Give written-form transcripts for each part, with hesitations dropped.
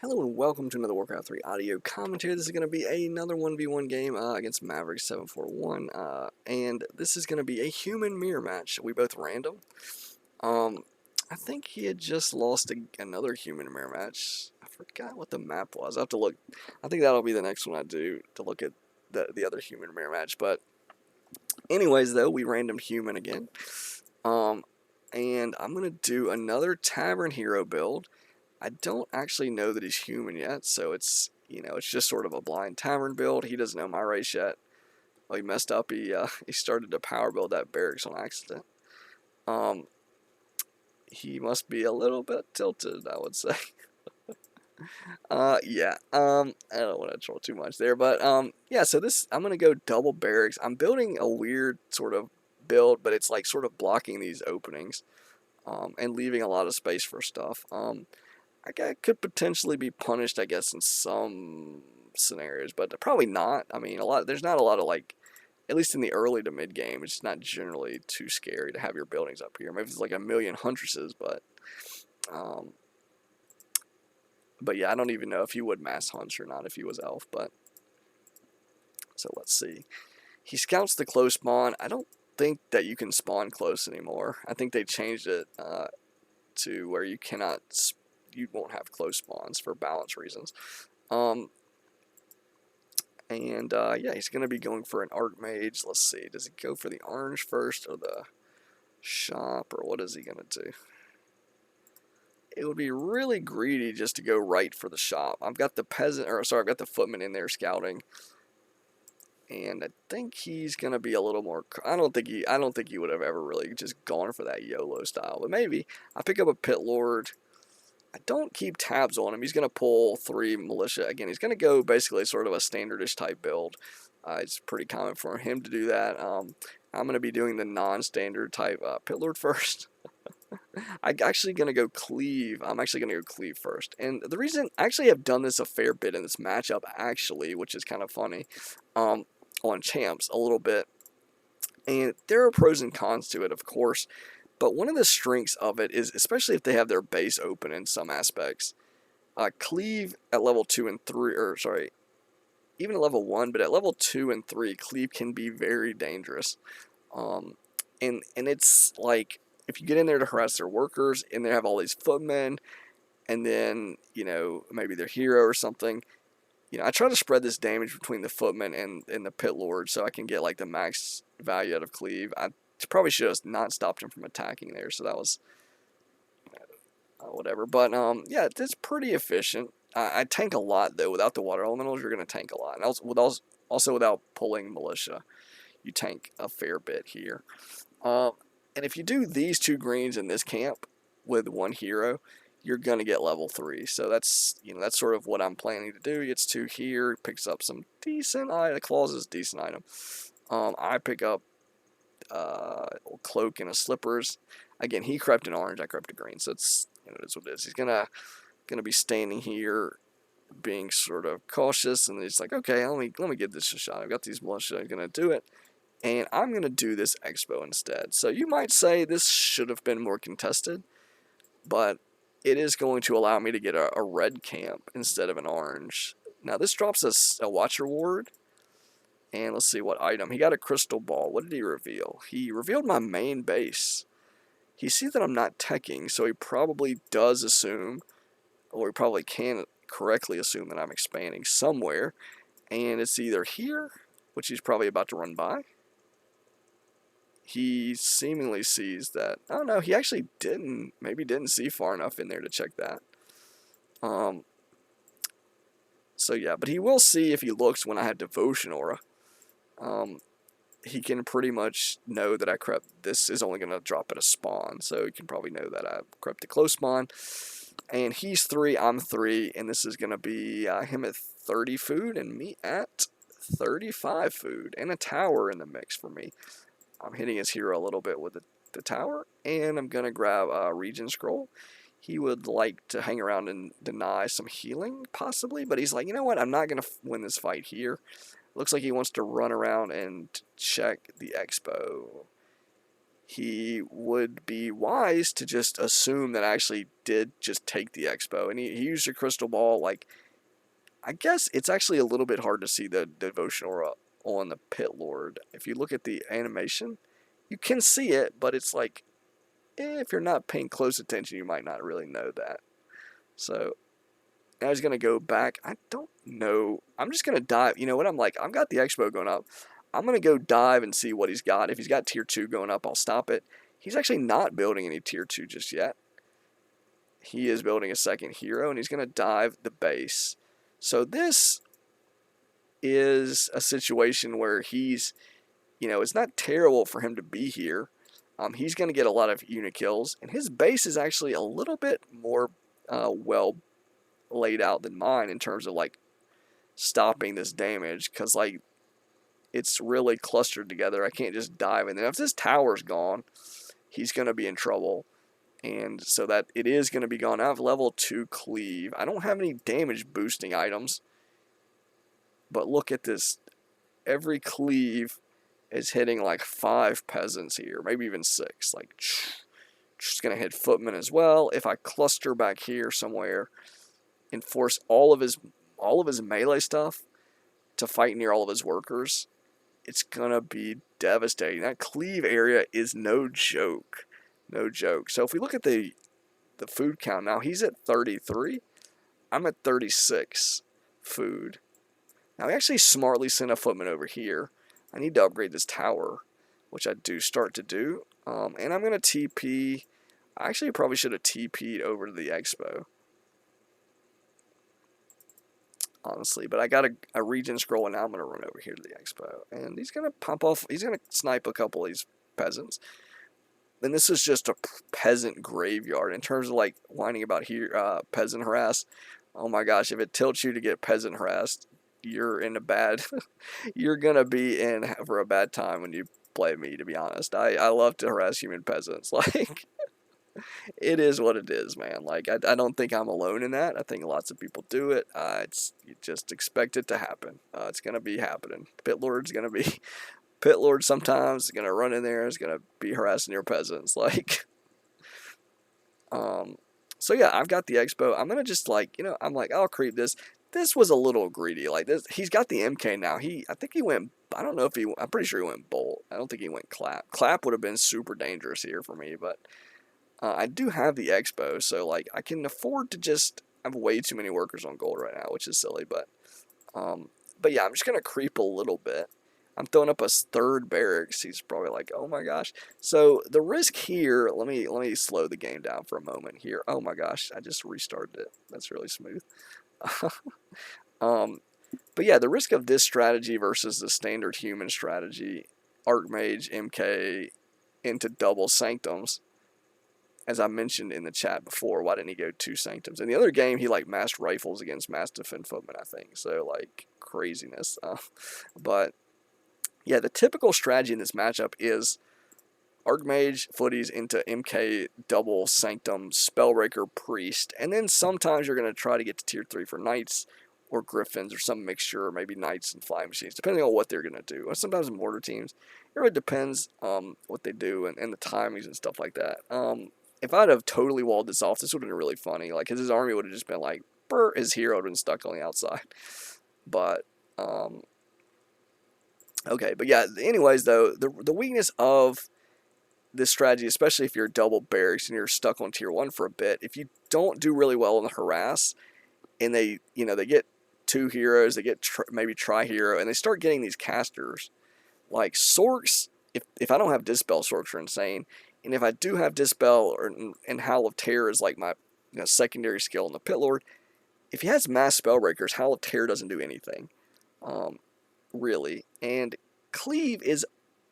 Hello and welcome to another Warcraft 3 audio commentary. This is going to be another 1v1 game against mavericks741, and this is going to be a human mirror match. We both random. I think he had just lost another human mirror match. I forgot what the map was. I have to look. I think that'll be the next one I do, to look at the other human mirror match. But anyways, though, we random human again. And I'm going to do another tavern hero build. I don't actually know that he's human yet, so it's just sort of a blind tavern build. He doesn't know my race yet. Well, he messed up. He started to power build that barracks on accident. He must be a little bit tilted, I would say. Yeah. I don't want to troll too much there, but yeah. So I'm gonna go double barracks. I'm building a weird sort of build, but it's like sort of blocking these openings, and leaving a lot of space for stuff. I could potentially be punished, I guess, in some scenarios, but probably not. I mean, there's not a lot of, like, at least in the early to mid game, it's not generally too scary to have your buildings up here. Maybe it's like a million huntresses, but yeah, I don't even know if he would mass hunts or not if he was elf. But so let's see. He scouts the close spawn. I don't think that you can spawn close anymore. I think they changed it to where you won't have close spawns for balance reasons. Yeah, he's going to be going for an Archmage. Let's see. Does he go for the orange first or the shop, or what is he going to do? It would be really greedy just to go right for the shop. I've got the I've got the footman in there scouting. And I think he's going to be a little more. I don't think he would have ever really just gone for that YOLO style, but maybe. I pick up a Pit Lord. I don't keep tabs on him. He's going to pull 3 militia. Again, he's going to go basically sort of a standardish type build. It's pretty common for him to do that. I'm going to be doing the non-standard type Pit Lord first. I'm actually going to go Cleave. I'm actually going to go Cleave first. And the reason, I actually have done this a fair bit in this matchup, actually, which is kind of funny, on champs a little bit. And there are pros and cons to it, of course. But one of the strengths of it is, especially if they have their base open in some aspects, Cleave at level 2 and 3, or sorry, even at level 1, but at level 2 and 3, Cleave can be very dangerous. And it's like, if you get in there to harass their workers, and they have all these footmen, and then, maybe their hero or something, I try to spread this damage between the footmen and the Pit Lord so I can get, like, the max value out of Cleave. I probably should have not stopped him from attacking there, so that was whatever. But yeah, it's pretty efficient. I tank a lot, though. Without the water elementals, you're going to tank a lot. And also without pulling militia, you tank a fair bit here. And if you do these 2 greens in this camp with 1 hero, you're going to get level 3. So that's sort of what I'm planning to do. He gets 2 here, picks up some decent clauses, decent item. I pick up a cloak and a slippers. Again, he crept in orange, I crept in green, so it's it's what it is. He's gonna be standing here, being sort of cautious, and he's like, okay, let me give this a shot. I've got these militia, I'm gonna do it, and I'm gonna do this expo instead. So you might say this should have been more contested, but it is going to allow me to get a red camp instead of an orange. Now this drops us a Watcher Ward. And let's see what item. He got a crystal ball. What did he reveal? He revealed my main base. He sees that I'm not teching, so he probably does assume, or he probably can correctly assume that I'm expanding somewhere. And it's either here, which he's probably about to run by. He seemingly sees that. Oh no, he actually didn't. Maybe didn't see far enough in there to check that. So yeah, but he will see if he looks when I have Devotion Aura. He can pretty much know that I crept. This is only going to drop at a spawn, so he can probably know that I crept a close spawn. And he's 3, I'm 3, and this is going to be him at 30 food and me at 35 food, and a tower in the mix for me. I'm hitting his hero a little bit with the tower, and I'm going to grab a Regen Scroll. He would like to hang around and deny some healing, possibly, but he's like, you know what, I'm not going to win this fight here. Looks like he wants to run around and check the expo. he would be wise to just assume that I actually did just take the expo. And he used a crystal ball. Like, I guess it's actually a little bit hard to see the devotion aura on the Pit Lord. If you look at the animation, you can see it, but it's like, if you're not paying close attention, you might not really know that. So now he's going to go back. I don't know. I'm just going to dive. You know what? I'm like, I've got the expo going up. I'm going to go dive and see what he's got. If he's got tier 2 going up, I'll stop it. He's actually not building any tier 2 just yet. He is building a second hero, and he's going to dive the base. So this is a situation where he's, it's not terrible for him to be here. He's going to get a lot of unit kills, and his base is actually a little bit more well laid out than mine in terms of like stopping this damage, because like it's really clustered together. I can't just dive in. And if this tower's gone, he's going to be in trouble. And so that it is going to be gone. I have level 2 cleave. I don't have any damage boosting items. But look at this. Every cleave is hitting like 5 peasants here. Maybe even 6. Like, just going to hit footmen as well. If I cluster back here somewhere and force all of his melee stuff to fight near all of his workers, it's going to be devastating. That cleave area is no joke. No joke. So if we look at the food count now, he's at 33. I'm at 36 food. Now, I actually smartly sent a footman over here. I need to upgrade this tower, which I do start to do. And I'm going to TP. I actually probably should have TP'd over to the expo, honestly. But I got a region scroll, and now I'm going to run over here to the expo. And he's going to pump off. He's going to snipe a couple of these peasants. And this is just a peasant graveyard. In terms of like whining about here, peasant harass. Oh my gosh, if it tilts you to get peasant harassed, you're in a bad, you're gonna be in for a bad time when you play me, to be honest. I love to harass human peasants. Like, it is what it is, man. Like, I don't think I'm alone in that. I think lots of people do it. You just expect it to happen. It's gonna be happening. Pit Lord's gonna be, Pit Lord sometimes is gonna run in there, is gonna be harassing your peasants. Like, so yeah, I've got the expo. I'm gonna just like, I'm like, I'll creep this. This was a little greedy. Like this, he's got the MK now. I think he went. I don't know if I'm pretty sure he went bolt. I don't think he went clap. Clap would have been super dangerous here for me, but I do have the expo, so like I can afford to just. I have way too many workers on gold right now, which is silly, but yeah, I'm just gonna creep a little bit. I'm throwing up a third barracks. He's probably like, oh my gosh. So the risk here. Let me slow the game down for a moment here. Oh my gosh, I just restarted it. That's really smooth. But yeah, the risk of this strategy versus the standard human strategy, Archmage, MK, into double sanctums, as I mentioned in the chat before, why didn't he go 2 sanctums? In the other game, he like massed rifles against Mastiff and Footman, I think. So like craziness. But yeah, the typical strategy in this matchup is Archmage footies into MK double sanctum spellbreaker priest, and then sometimes you're going to try to get to tier 3 for knights or griffins or some mixture, or maybe knights and flying machines, depending on what they're going to do. Or sometimes mortar teams, it really depends what they do and the timings and stuff like that. If I'd have totally walled this off, this would have been really funny. Like, his army would have just been like, brr, his hero would have been stuck on the outside. But okay, but yeah. Anyways, though, the weakness of this strategy, especially if you're double barracks and you're stuck on tier 1 for a bit, if you don't do really well in the harass, and they get 2 heroes, they get maybe tri-hero, and they start getting these casters, like Sorks, if I don't have Dispel, Sorks are insane, and if I do have Dispel, and Howl of Terror is like my secondary skill in the Pit Lord, if he has mass Spellbreakers, Howl of Terror doesn't do anything, really, and Cleave is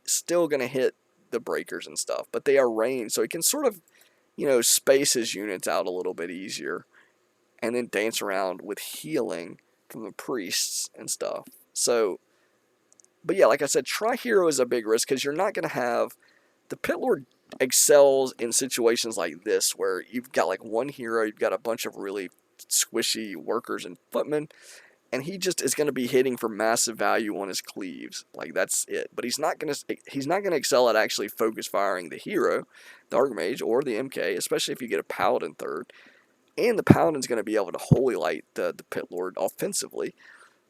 still going to hit the breakers and stuff, but they are ranged, so he can sort of, space his units out a little bit easier, and then dance around with healing from the priests and stuff. So, but yeah, like I said, Tri-Hero is a big risk, because you're not going to have, the Pit Lord excels in situations like this, where you've got like one hero, you've got a bunch of really squishy workers and footmen, and he just is going to be hitting for massive value on his cleaves. Like, that's it. But he's not going to excel at actually focus firing the hero, the Archmage, or the MK, especially if you get a Paladin third. And the Paladin's going to be able to Holy Light the Pit Lord offensively.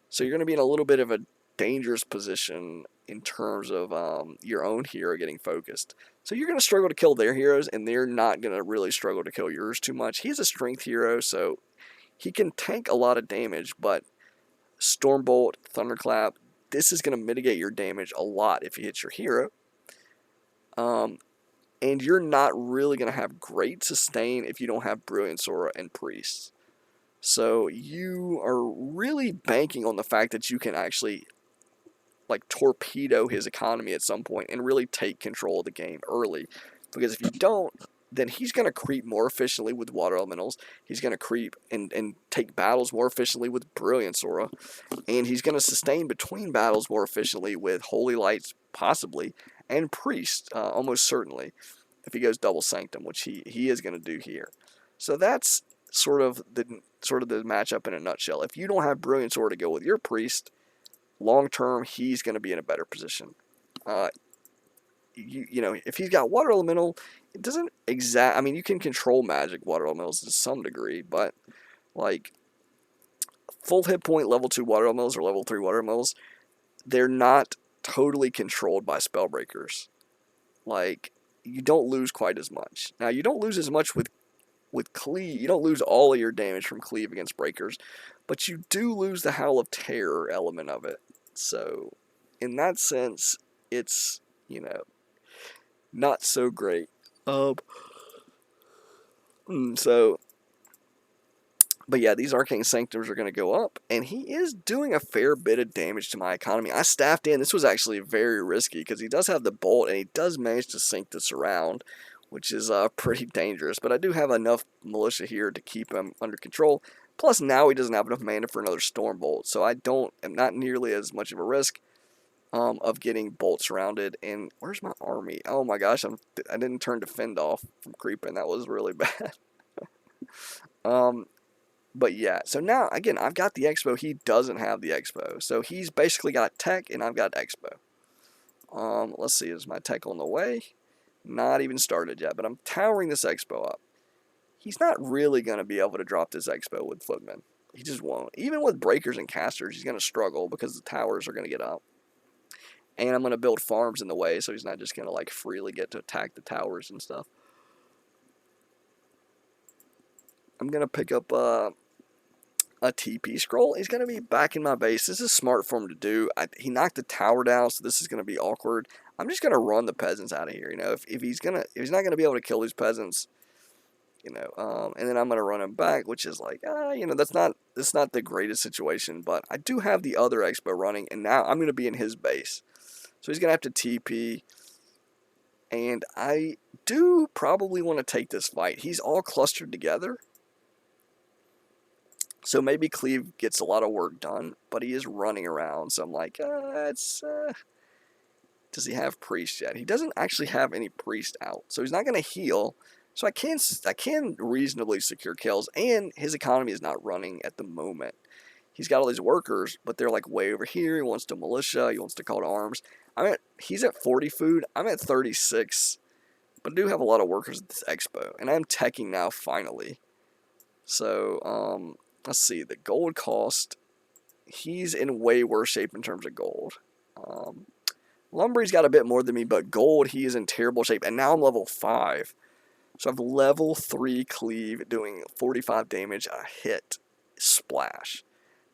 So you're going to be in a little bit of a dangerous position in terms of your own hero getting focused. So you're going to struggle to kill their heroes, and they're not going to really struggle to kill yours too much. He's a strength hero, so he can tank a lot of damage, but Stormbolt, Thunderclap, this is going to mitigate your damage a lot if he hits your hero. And you're not really going to have great sustain if you don't have Brilliant Sora and Priests. So you are really banking on the fact that you can actually like torpedo his economy at some point and really take control of the game early. Because if you don't, then he's going to creep more efficiently with Water Elementals. He's going to creep and take battles more efficiently with Brilliant Sora. And he's going to sustain between battles more efficiently with Holy Lights, possibly, and Priest, almost certainly, if he goes Double Sanctum, which he is going to do here. So that's sort of the matchup in a nutshell. If you don't have Brilliant Sora to go with your Priest, long term, he's going to be in a better position. You know, if he's got Water Elemental, it doesn't I mean, you can control magic Water Elementals to some degree, but like full hit point level 2 Water Elementals or level 3 Water Elementals, they're not totally controlled by Spellbreakers. Like, you don't lose quite as much. Now, you don't lose as much with Cleave. You don't lose all of your damage from Cleave against Breakers, but you do lose the Howl of Terror element of it. So, in that sense, it's, you know, not so great. But yeah, these Arcane Sanctums are going to go up, and he is doing a fair bit of damage to my economy. I staffed in. This was actually very risky, because he does have the Bolt, and he does manage to sink this around, which is pretty dangerous. But I do have enough Militia here to keep him under control. Plus, now he doesn't have enough mana for another Stormbolt, so I'm not nearly as much of a risk of getting Bolt surrounded. And where's my army? Oh my gosh, I didn't turn Defend off from creeping. That was really bad. But yeah, so now, again, I've got the Expo. He doesn't have the Expo. So he's basically got Tech, and I've got Expo. Let's see, is my Tech on the way? Not even started yet, but I'm towering this Expo up. He's not really going to be able to drop this Expo with Footmen. He just won't. Even with Breakers and Casters, he's going to struggle because the towers are going to get up. And I'm going to build farms in the way, so he's not just going to like freely get to attack the towers and stuff. I'm going to pick up a TP scroll. He's going to be back in my base. This is smart for him to do. He knocked the tower down, so this is going to be awkward. I'm just going to run the peasants out of here. You know, if he's not going to be able to kill these peasants, you know, and then I'm going to run him back, which is like, you know, that's not the greatest situation. But I do have the other Expo running, and now I'm going to be in his base, so he's going to have to TP. And I do probably want to take this fight. He's all clustered together. So maybe Cleave gets a lot of work done, but he is running around. So I'm like, does he have Priest yet? He doesn't actually have any Priest out, so he's not going to heal. So I can reasonably secure kills, and his economy is not running at the moment. He's got all these workers, but they're like way over here. He wants to militia. He wants to call to arms. He's at 40 food. I'm at 36, but I do have a lot of workers at this Expo, and I'm teching now finally. So let's see, the gold cost, he's in way worse shape in terms of gold. Lumbery's got a bit more than me, but gold, he is in terrible shape. And now I'm level 5. So I have level 3 Cleave doing 45 damage a hit splash.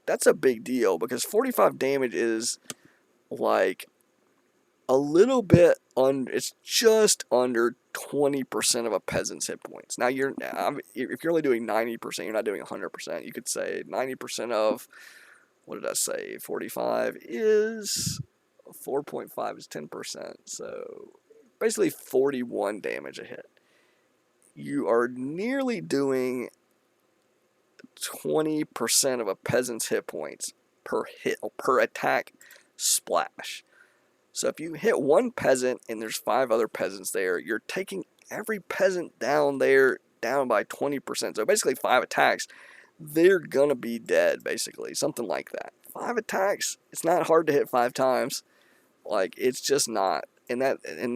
That's a big deal, because 45 damage is like a little bit it's just under 20% of a peasant's hit points. Now, if you're only doing 90%, you're not doing 100%. You could say 90% of, what did I say, 45 is, 4.5 is 10%. So basically 41 damage a hit. You are nearly doing 20% of a peasant's hit points per hit, or per attack splash. So if you hit one peasant and there's 5 other peasants there, you're taking every peasant down there down by 20%. So basically 5 attacks. they're gonna be dead, basically. Something like that. 5 attacks, it's not hard to hit 5 times. Like, it's just not. And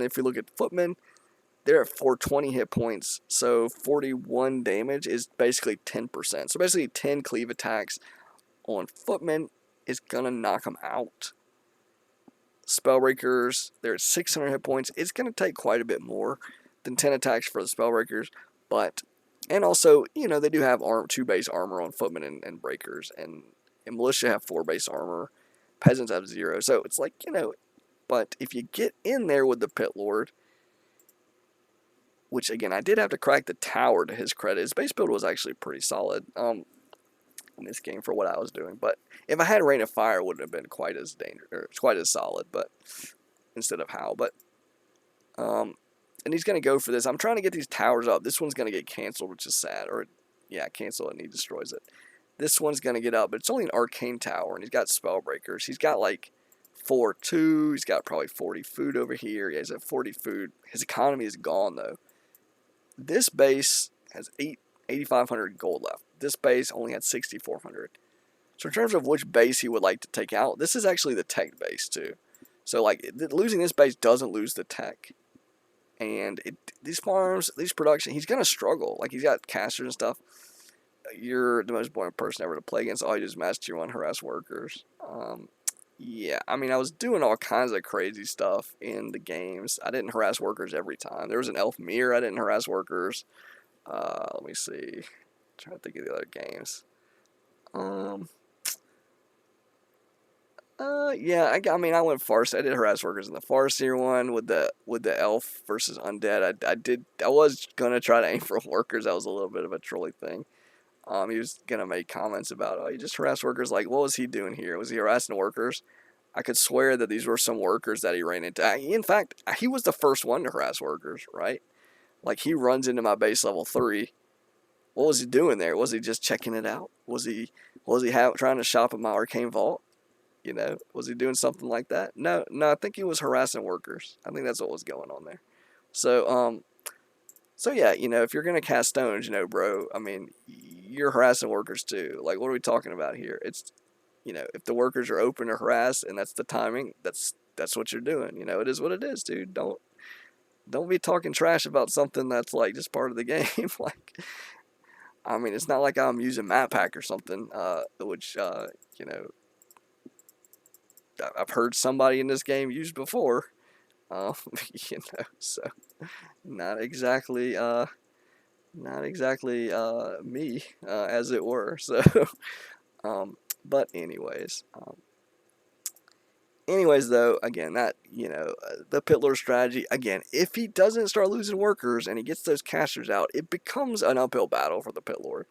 if you look at Footmen, they're at 420 hit points, so 41 damage is basically 10%. So basically 10 cleave attacks on Footmen is gonna knock them out. Spellbreakers, they're at 600 hit points. It's gonna take quite a bit more than 10 attacks for the Spellbreakers, but and also, you know, they do have 2 base armor on Footmen and Breakers, and Militia have 4 base armor. Peasants have 0, so it's like, you know, but if you get in there with the Pit Lord, which again, I did have to crack the tower to his credit. His base build was actually pretty solid in this game for what I was doing. But if I had Rain of Fire, it wouldn't have been quite as dangerous, or quite as solid. But instead of Howl, but and he's gonna go for this. I'm trying to get these towers up. This one's gonna get canceled, which is sad. Or yeah, cancel it and he destroys it. This one's gonna get up, but it's only an arcane tower, and he's got Spellbreakers. He's got like 4-2. He's got probably 40 food over here. Yeah, he's at 40 food. His economy is gone though. This base has 8,500 gold left. This base only had 6,400. So in terms of which base he would like to take out, this is actually the tech base too. So like losing this base doesn't lose the tech. And these farms, these production, he's gonna struggle. Like he's got casters and stuff. You're the most boring person ever to play against. All you do is match tier 1 harass workers. Yeah, I mean, I was doing all kinds of crazy stuff in the games. I didn't harass workers every time. There was an elf mirror. I didn't harass workers. Let me see. I'm trying to think of the other games. Yeah, I mean, I went Farce. I did harass workers in the Farseer one with the elf versus undead. I was gonna try to aim for workers. That was a little bit of a trolly thing. He was gonna make comments about, oh, you just harass workers. Like, what was he doing here? Was he harassing workers? I could swear that these were some workers that he ran into. In fact, he was the first one to harass workers, right? Like, he runs into my base level 3. What was he doing there? Was he just checking it out? Was he trying to shop at my arcane vault? You know, was he doing something like that? No, I think he was harassing workers. I think that's what was going on there. So yeah, you know, if you're gonna cast stones, you know, bro, I mean, you're harassing workers too. Like, what are we talking about here? It's, you know, if the workers are open to harass and that's the timing, that's what you're doing. You know, it is what it is, dude. Don't be talking trash about something that's like just part of the game. Like, I mean, it's not like I'm using map pack or something, which you know, I've heard somebody in this game use before. You know, so not exactly me, as it were. So but anyways though, again, that, you know, the Pit Lord strategy, again, if he doesn't start losing workers and he gets those casters out, it becomes an uphill battle for the Pit Lord,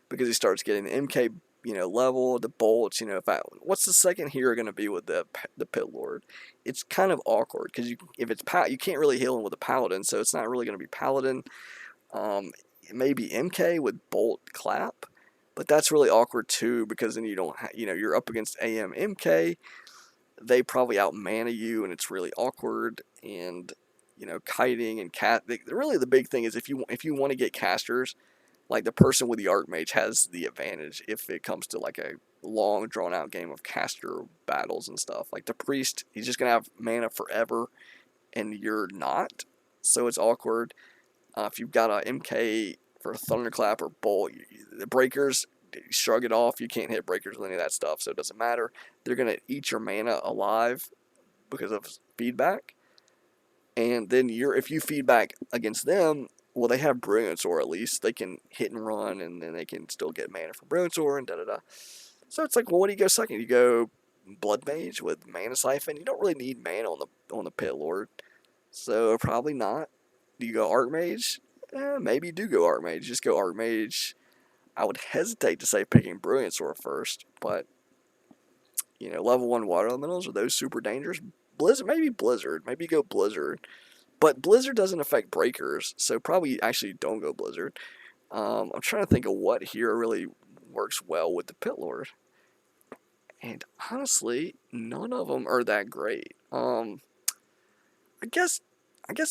because he starts getting the MK, you know, level, the bolts. You know, what's the second hero going to be with the Pit Lord? It's kind of awkward, because you can't really heal him with a Paladin, so it's not really going to be Paladin. Maybe MK with Bolt Clap, but that's really awkward too, because then you don't, you know, you're up against AM MK. They probably out mana you, and it's really awkward. And, you know, kiting and really the big thing is if you want to get casters, like, the person with the Archmage has the advantage if it comes to like a long drawn out game of caster battles and stuff. Like the priest, he's just gonna have mana forever, and you're not, so it's awkward. If you've got a MK for Thunderclap or Bolt, the breakers, shrug it off. You can't hit breakers with any of that stuff, so it doesn't matter. They're gonna eat your mana alive because of feedback, and then if you feedback against them, well, they have Brilliantor at least. They can hit and run, and then they can still get mana from Brilliantor and da-da-da. So it's like, well, what do you go second? You go Blood Mage with Mana Siphon? You don't really need mana on the Pit Lord, so probably not. Do you go Archmage? Maybe you do go Archmage. Just go Archmage. I would hesitate to say picking Brilliantor first, but, you know, level 1 water elementals, are those super dangerous? Blizzard, maybe go Blizzard. But Blizzard doesn't affect breakers, so probably actually don't go Blizzard. I'm trying to think of what hero really works well with the Pit Lord, and honestly, none of them are that great. I guess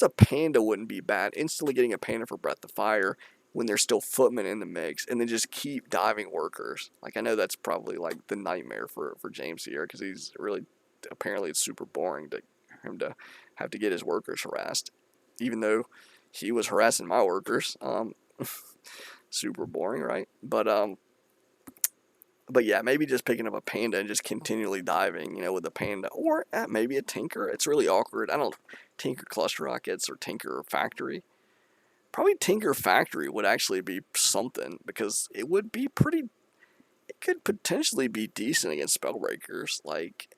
a Panda wouldn't be bad. Instantly getting a Panda for Breath of Fire when there's still footmen in the mix, and then just keep diving workers. Like, I know that's probably like the nightmare for James here, because he's really, apparently it's super boring to him to have to get his workers harassed, even though he was harassing my workers. Super boring, right? But yeah, maybe just picking up a panda and just continually diving, with a panda, or maybe a tinker. It's really awkward. I don't tinker cluster rockets or tinker factory. Probably tinker factory would actually be something, because it would be pretty. It could potentially be decent against spellbreakers. Like,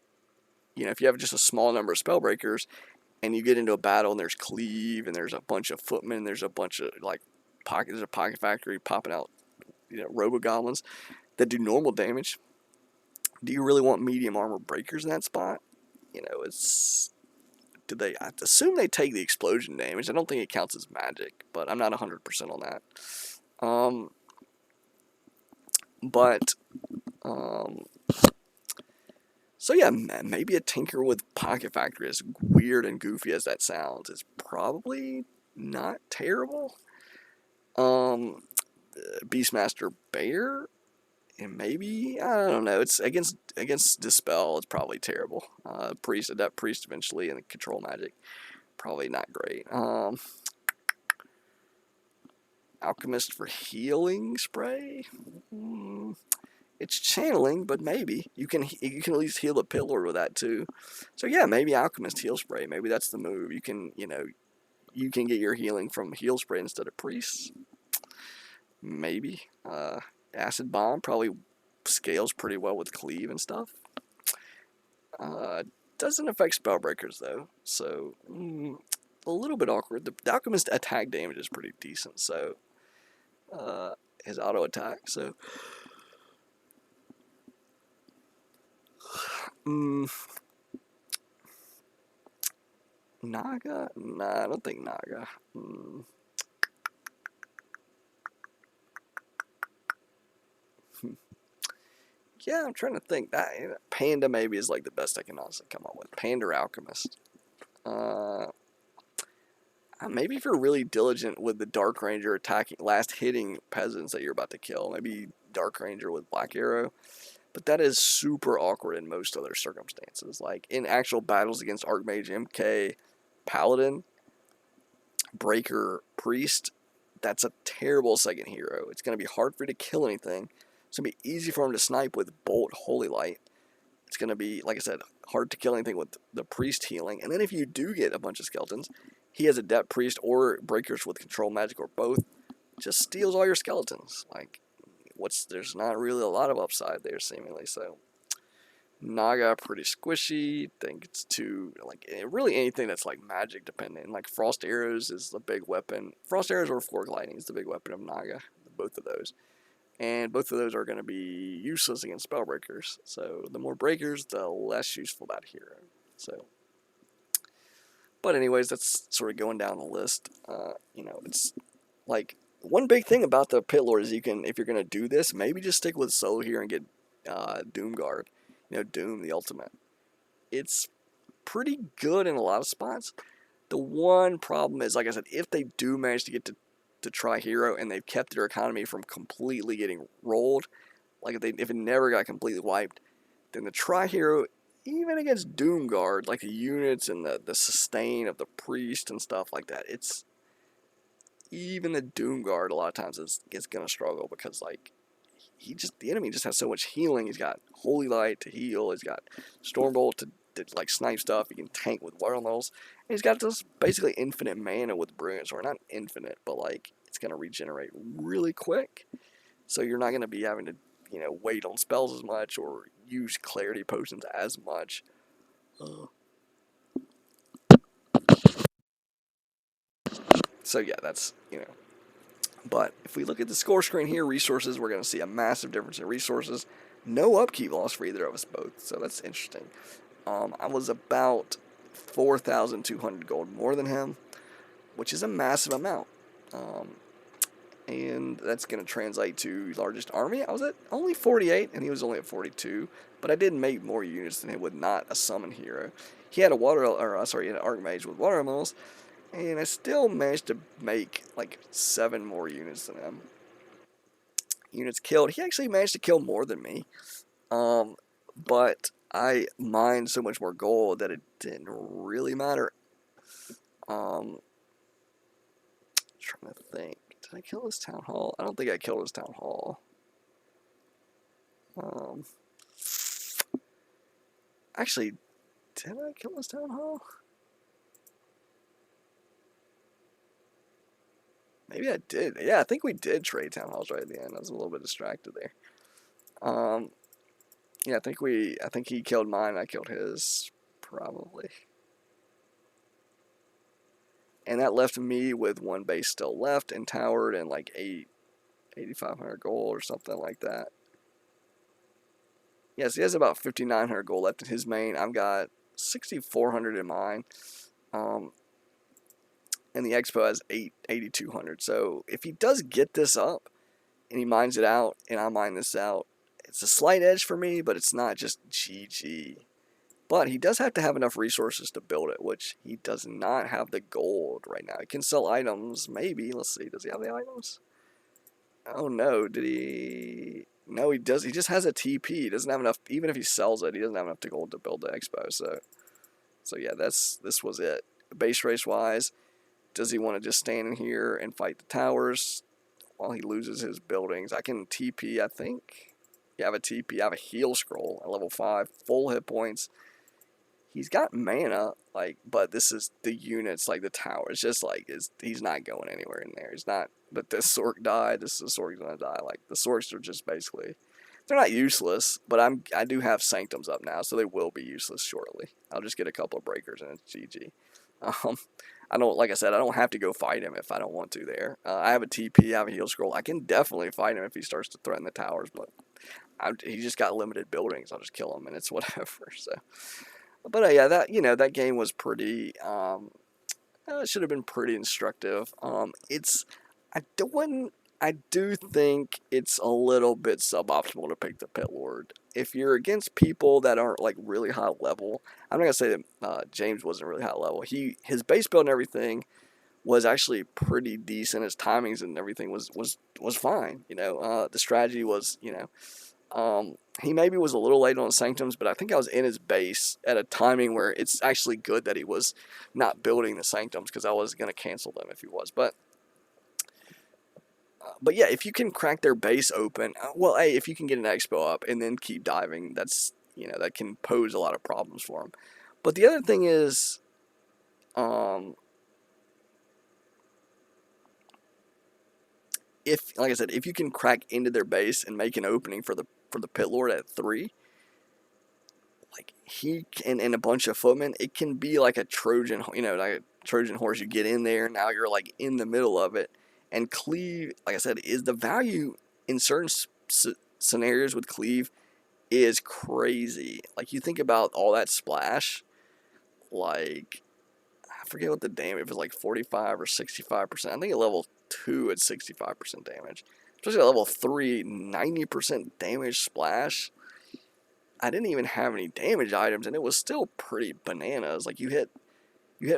if you have just a small number of spellbreakers, and you get into a battle and there's cleave and there's a bunch of footmen, there's a bunch of there's a pocket factory popping out, robo goblins that do normal damage. Do you really want medium armor breakers in that spot? I assume they take the explosion damage. I don't think it counts as magic, but I'm not 100% on that. So yeah, maybe a tinker with pocket factory, as weird and goofy as that sounds, is probably not terrible. Beastmaster Bear, and maybe, I don't know, it's against Dispel, it's probably terrible. Adept Priest eventually, and control magic, probably not great. Alchemist for healing spray. It's channeling, but maybe you can at least heal the Pit Lord with that too. So yeah, maybe Alchemist heal spray. Maybe that's the move. You can get your healing from heal spray instead of priests. Maybe acid bomb probably scales pretty well with cleave and stuff. Doesn't affect spellbreakers though, so a little bit awkward. The Alchemist attack damage is pretty decent, so his auto attack. So Naga? Nah, I don't think Naga. Yeah, I'm trying to think. That Panda maybe is like the best I can honestly come up with. Panda or Alchemist. Maybe if you're really diligent with the Dark Ranger attacking, last hitting peasants that you're about to kill, maybe Dark Ranger with Black Arrow. But that is super awkward in most other circumstances. Like in actual battles against Archmage, MK, Paladin, Breaker, Priest, that's a terrible second hero. It's going to be hard for you to kill anything. It's going to be easy for him to snipe with Bolt, Holy Light. It's going to be, like I said, hard to kill anything with the Priest healing. And then if you do get a bunch of skeletons, he has Adept Priest or Breakers with Control Magic or both. Just steals all your skeletons. Like, there's not really a lot of upside there, seemingly. So, Naga, pretty squishy. Think it's too, really anything that's, magic dependent. Like, Frost Arrows is the big weapon. Frost Arrows or Fork Lightning is the big weapon of Naga. Both of those. And both of those are going to be useless against Spellbreakers. So the more breakers, the less useful that hero. So, but anyways, that's sort of going down the list. It's like one big thing about the Pit Lord is if you're going to do this, maybe just stick with solo here and get Doom Guard. Doom the ultimate. It's pretty good in a lot of spots. The one problem is, like I said, if they do manage to get to try hero and they've kept their economy from completely getting rolled, like if it never got completely wiped, then the try hero, even against Doomguard, like the units and the sustain of the priest and stuff like that, it's even the Doomguard a lot of times is gonna struggle, because the enemy just has so much healing. He's got Holy Light to heal, he's got Stormbolt to snipe stuff, he can tank with watermelons, and he's got this basically infinite mana with Brilliance, or not infinite, but it's going to regenerate really quick, so you're not going to be having to wait on spells as much or use clarity potions as much. So yeah, that's but if we look at the score screen here, resources, we're going to see a massive difference in resources. No upkeep loss for either of us both, so that's interesting. I was about 4,200 gold more than him, which is a massive amount. And that's going to translate to largest army. I was at only 48, and he was only at 42. But I did make more units than him with not a summon hero. He had he had an Archmage with water elementals, And I still managed to make like 7 more units than him. Units killed. He actually managed to kill more than me. But I mined so much more gold that it didn't really matter. Trying to think. Did I kill his town hall? I don't think I killed his town hall. Actually, did I kill his town hall? Maybe I did. Yeah, I think we did trade town halls right at the end. I was a little bit distracted there. Yeah, I think he killed mine. I killed his, probably. And that left me with 1 base still left and towered and like 8,500 gold or something like that. Yes, he has about 5,900 gold left in his main. I've got 6,400 in mine. And the Expo has 8,200. So if he does get this up and he mines it out and I mine this out, it's a slight edge for me, but it's not just GG. But he does have to have enough resources to build it, which he does not have the gold right now. He can sell items, maybe. Let's see. Does he have the items? Oh, no. Did he? No, he does. He just has a TP. He doesn't have enough. Even if he sells it, he doesn't have enough gold to build the Expo. So yeah, this was it. Base race wise, does he want to just stand in here and fight the towers while he loses his buildings? I can TP, I think. Yeah, I have a TP. I have a heal scroll at level 5, full hit points. He's got mana, like, but this is the units, like the tower. It's just like he's not going anywhere in there. He's not. But this Sork died. This Sork's gonna die. Like the Sorks are just basically, they're not useless. But I do have Sanctums up now, so they will be useless shortly. I'll just get a couple of breakers and it's GG. I don't, like I said, I don't have to go fight him if I don't want to. There, I have a TP. I have a heal scroll. I can definitely fight him if he starts to threaten the towers, but he just got limited buildings. I'll just kill him and it's whatever. So. But yeah, that game was pretty. It should have been pretty instructive. I do think it's a little bit suboptimal to pick the Pit Lord. If you're against people that aren't like really high level, I'm not gonna say that James wasn't really high level. His base build and everything was actually pretty decent. His timings and everything was fine. The strategy was he maybe was a little late on Sanctums, but I think I was in his base at a timing where it's actually good that he was not building the Sanctums because I was going to cancel them if he was. But yeah, if you can crack their base open, well, hey, if you can get an Expo up and then keep diving, that can pose a lot of problems for him. But the other thing is, like I said, if you can crack into their base and make an opening for the Pit Lord at 3, like he can, and a bunch of footmen, it can be like a Trojan, like a Trojan horse. You get in there, now you're like in the middle of it, and cleave, like I said, is the value in certain scenarios with cleave is crazy. Like you think about all that splash, like I forget what the damage, it was like 45 or 65%. I think at level 2 it's 65% damage. Especially at level 3, 90% damage splash. I didn't even have any damage items, and it was still pretty bananas. Like you hit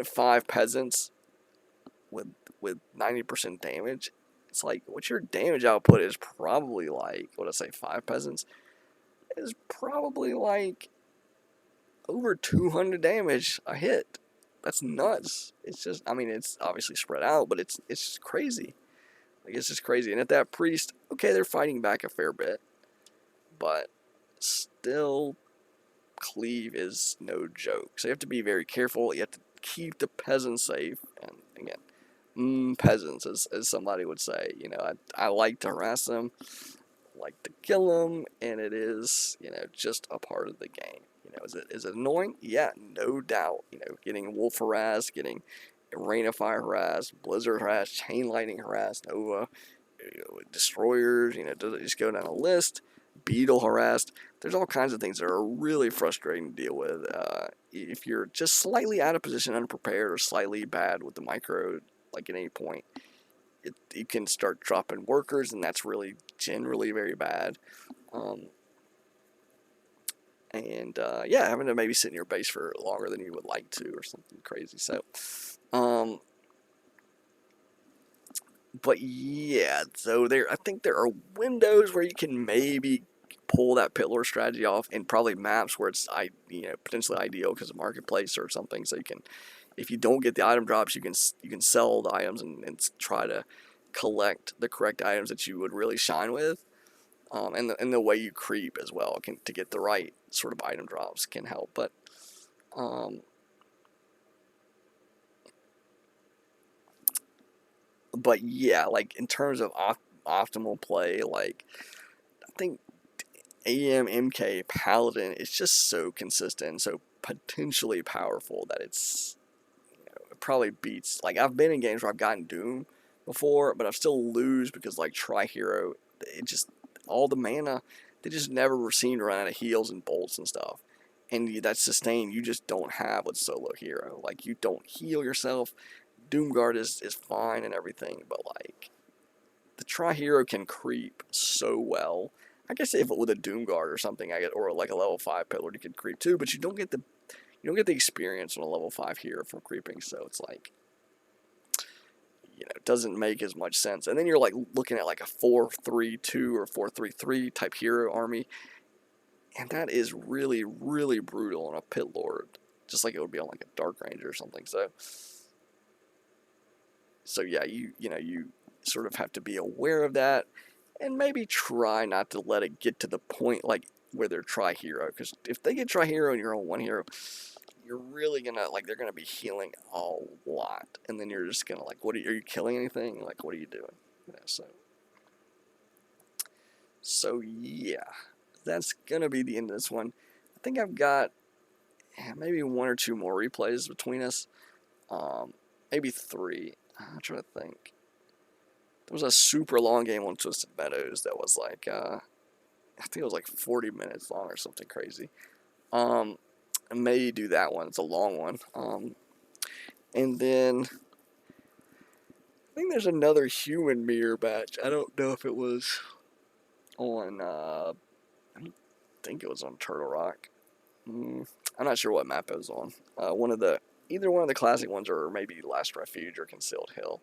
5 peasants with 90% damage. It's like, what's your damage output is probably like, what did I say, 5 peasants? Is probably like over 200 damage a hit. That's nuts. It's just, I mean, it's obviously spread out, but it's just crazy. Like, it's just crazy. And at that priest, okay, they're fighting back a fair bit, but still, cleave is no joke. So you have to be very careful. You have to keep the peasants safe. And again, peasants, as somebody would say. I like to harass them, like to kill them, and it is, just a part of the game. Is it annoying? Yeah, no doubt. Getting wolf harassed, getting rain of fire harassed, blizzard harassed, chain lightning harassed, Nova, destroyers. Just go down a list. Beetle harassed. There's all kinds of things that are really frustrating to deal with. If you're just slightly out of position, unprepared, or slightly bad with the micro, like at any point, you can start dropping workers, and that's really generally very bad. Yeah, having to maybe sit in your base for longer than you would like to, or something crazy. So, But yeah, so I think there are windows where you can maybe pull that pit lord strategy off, and probably maps where it's potentially ideal because of marketplace or something. So you can, if you don't get the item drops, you can sell the items and try to collect the correct items that you would really shine with. And the way you creep as well to get the right sort of item drops can help. Um, but yeah, like in terms of optimal play, like I think AM Paladin is just so consistent, so potentially powerful that it probably beats. Like I've been in games where I've gotten Doom before, but I've still lose because like Tri Hero, it just all the mana, they just never seem to run out of heals and bolts and stuff. And that sustain you just don't have with solo hero. Like you don't heal yourself. Doomguard is fine and everything, but like the Tri Hero can creep so well. I guess if it with a Doomguard or something, or like a level 5 pillar, you could creep too, but you don't get the experience on a level 5 hero from creeping, so it's like it doesn't make as much sense. And then you're like looking at like a 4-3-2 or 4-3-3 type hero army, and that is really, really brutal on a pit lord, just like it would be on like a Dark Ranger or something. So yeah, you sort of have to be aware of that, and maybe try not to let it get to the point like where they're Tri Hero, because if they get Tri Hero and you're on one hero, you're really gonna like they're gonna be healing a lot, and then you're just gonna like, are you killing anything? Like, what are you doing? So yeah, that's gonna be the end of this one. I think I've got maybe one or two more replays between us, maybe three. I'm trying to think. There was a super long game on Twisted Meadows that was like I think it was like 40 minutes long or something crazy. I may do that one. It's a long one. And then I think there's another human mirror match. I don't know if it was on. I don't think it was on Turtle Rock. I'm not sure what map it was on. Either one of the classic ones, or maybe Last Refuge or Concealed Hill.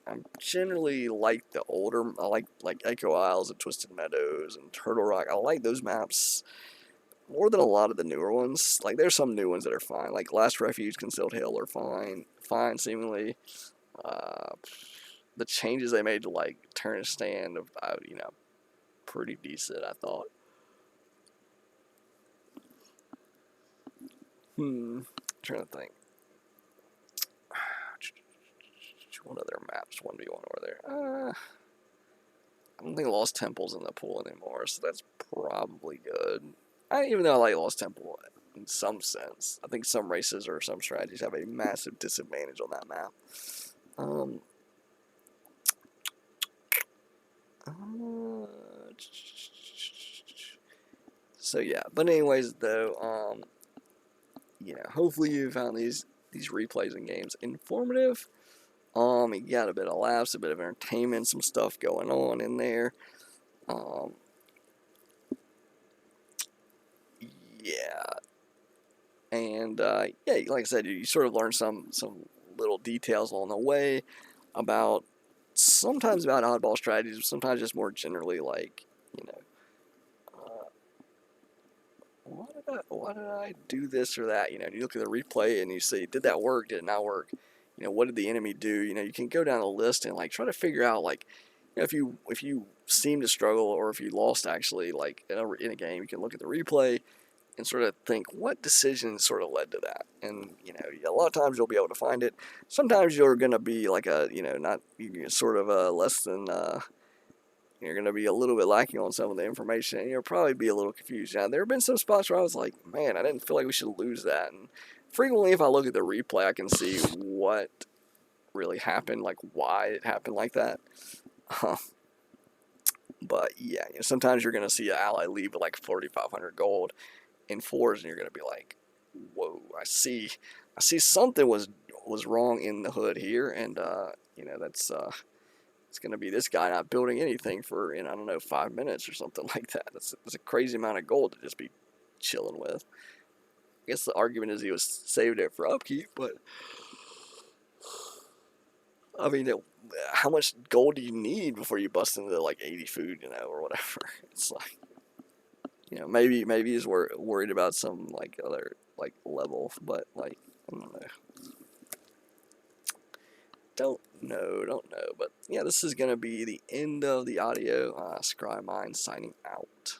I generally like the older. I like Echo Isles and Twisted Meadows and Turtle Rock. I like those maps more than a lot of the newer ones. Like there's some new ones that are fine. Like Last Refuge, Concealed Hill are fine seemingly. Uh, the changes they made to like turn and stand, pretty decent. I thought. I'm trying to think. What other maps 1v1 were there? I don't think Lost Temple's in the pool anymore, so that's probably good. Even though I like Lost Temple in some sense, I think some races or some strategies have a massive disadvantage on that map. So yeah, but anyways though, hopefully you found these replays and games informative. You got a bit of laughs, a bit of entertainment, some stuff going on in there. Yeah, and yeah, like I said, you sort of learn some little details along the way about sometimes about oddball strategies, sometimes just more generally like why did I do this or that? You look at the replay and you see, did that work? Did it not work? What did the enemy do? You can go down a list and like try to figure out like, if you seem to struggle or if you lost actually like in a game, you can look at the replay and sort of think what decisions sort of led to that. And a lot of times you'll be able to find it. Sometimes you're gonna be like not sort of less than. You're going to be a little bit lacking on some of the information, and you'll probably be a little confused. Now, there have been some spots where I was like, man, I didn't feel like we should lose that. And frequently, if I look at the replay, I can see what really happened, like why it happened like that. But yeah, sometimes you're going to see an ally leave with like 4,500 gold in fours, and you're going to be like, whoa, I see something was wrong in the hood here, and that's it's going to be this guy not building anything for, I don't know, 5 minutes or something like that. That's a crazy amount of gold to just be chilling with. I guess the argument is he was saving it for upkeep, but I mean, how much gold do you need before you bust into like 80 food, you know, or whatever? It's like, you know, maybe he's worried about some like other like level, but like I don't know. But yeah, this is gonna be the end of the audio. ScryMind signing out.